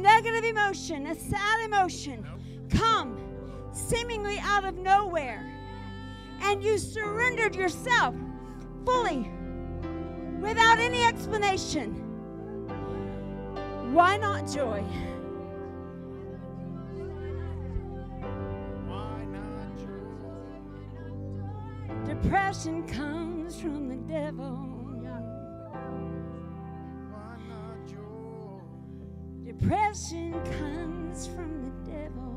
negative emotion, a sad emotion come seemingly out of nowhere, and you surrendered yourself fully without any explanation, why not joy? Why not joy? Depression comes from the devil. Why not joy? Depression comes from the devil.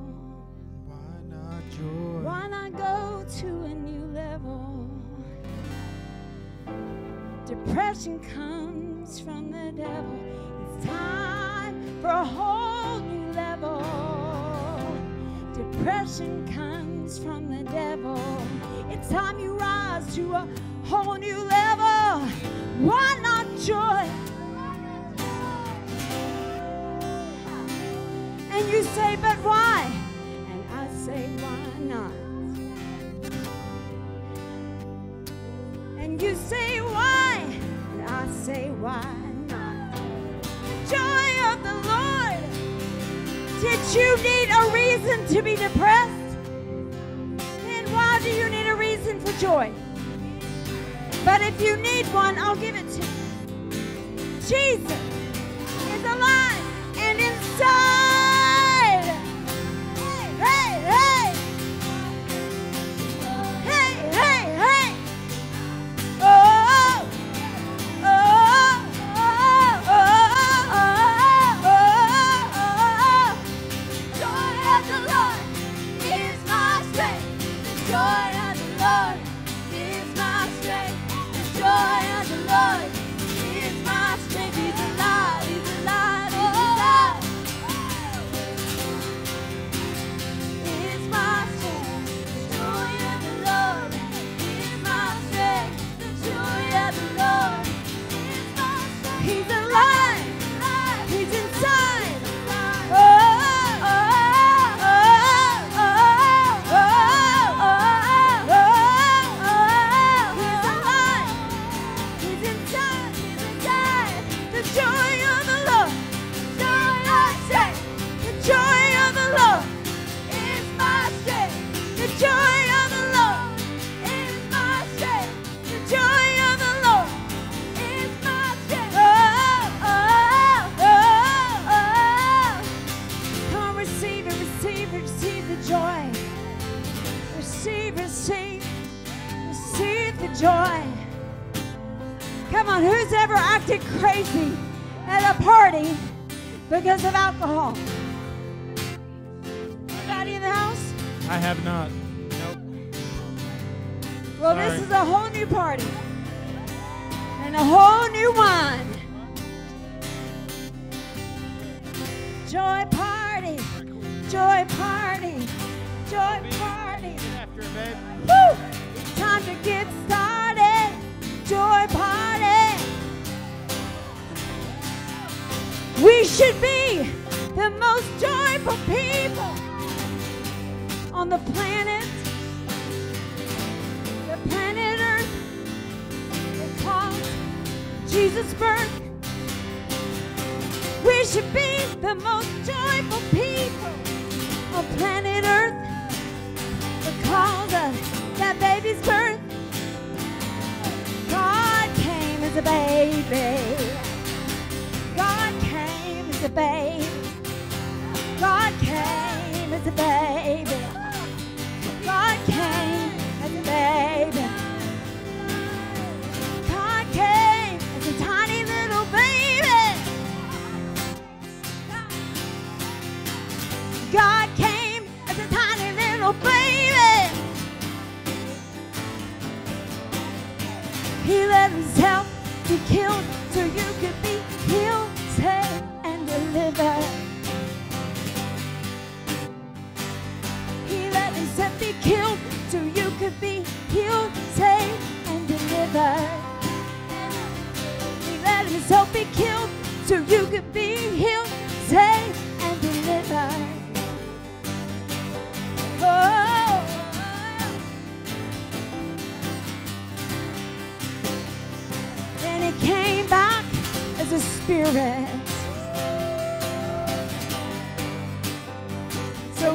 Why not joy? Why not go to a new level? Depression comes from the devil. It's time for a whole new level. Depression comes from the devil. It's time you rise to a whole new level. Why not joy? And you say, but why? And I say, why not? And you say, why? And I say, why not? The joy of the Lord. Did you need a reason to be depressed? Then why do you need a reason for joy? But if you need one, I'll give it to you. Jesus is alive and inside. Hey, hey, hey, hey, hey. Oh, oh, oh, oh, oh, oh. Joy of the Lord is my strength. The joy of the Lord is my strength. The joy of the Lord is my strength. He's alive, he's alive, he's alive. It's my strength. The joy of the Lord is my strength. The joy of the Lord is my strength. He's alive, he's inside. Oh, oh, oh, oh, oh, oh, oh, oh. He's alive, he's inside, he's inside. The joy of the Lord, joy I say, the joy of the Lord is my strength. The joy of the Lord is my strength. The joy of the Lord is my strength. Oh, oh, oh, oh. Come on, receive it, receive it, receive the joy. Receive, receive, receive the joy. Come on, who's ever acted crazy at a party because of alcohol? Anybody in the house? I have not. Nope. Well, Sorry. this is a whole new party and a whole new wine. Joy party, joy party, joy party. Get after it, babe. Woo! It's time to get started. Joy party. We should be the most joyful people on the planet. The planet Earth. Because Jesus' birth. We should be the most joyful people on planet Earth. Because of that baby's birth. God came as a baby. God came as a baby. God came as a baby. God came as a baby. God came as a tiny little baby. God came as a tiny little baby. He let himself be killed so you could be healed, saved, and delivered. He let himself be killed so you could be healed, saved, and delivered. He let himself be killed so you could be healed, saved, and delivered. Oh. Then he came back as a spirit.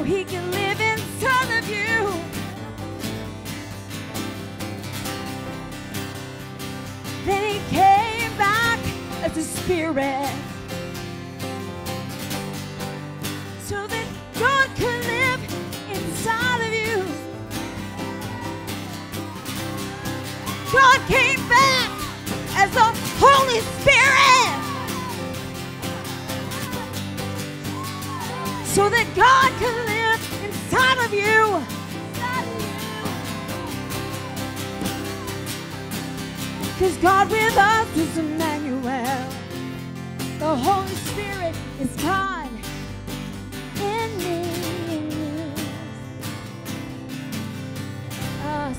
so he can live inside of you. Then he came back as a spirit so that God could live inside of you. God came back as the Holy Spirit so that God could live inside of you. Because God with us is Emmanuel. The Holy Spirit is God in me, in you.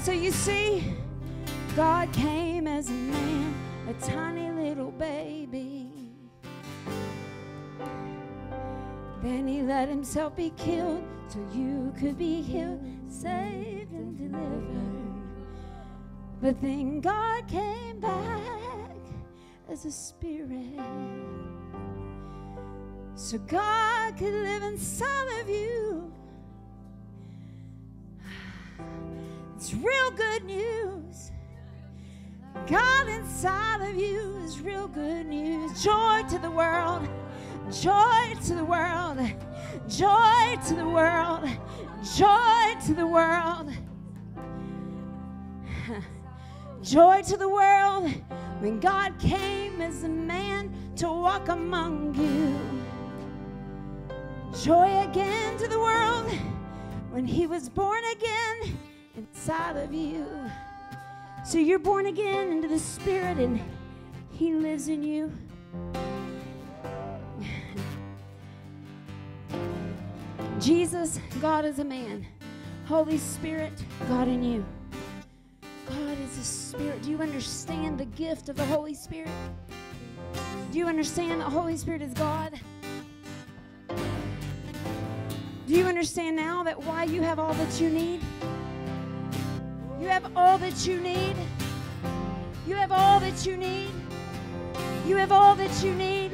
So you see, God came as a man, a tiny little baby. Then he let himself be killed so you could be healed, saved, and delivered. But then God came back as a spirit so God could live inside of you. It's real good news. God inside of you is real good news. Joy to the world. Joy to the world. Joy to the world. Joy to the world. Joy to the world when God came as a man to walk among you. Joy again to the world when he was born again inside of you. So you're born again into the Spirit and he lives in you. Jesus, God is a man. Holy Spirit, God in you. God is a spirit. Do you understand the gift of the Holy Spirit? Do you understand the Holy Spirit is God? Do you understand now that why you have all that you need? You have all that you need. You have all that you need. You have all that you need.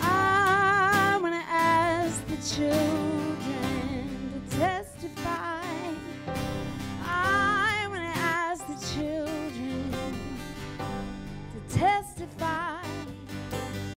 I want to ask the children